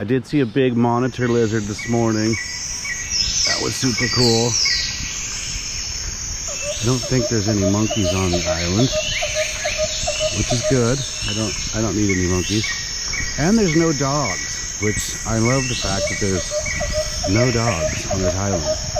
I did see a big monitor lizard this morning. That was super cool. I don't think there's any monkeys on the island, which is good. I don't need any monkeys. And there's no dogs, which I love the fact that there's no dogs on this island.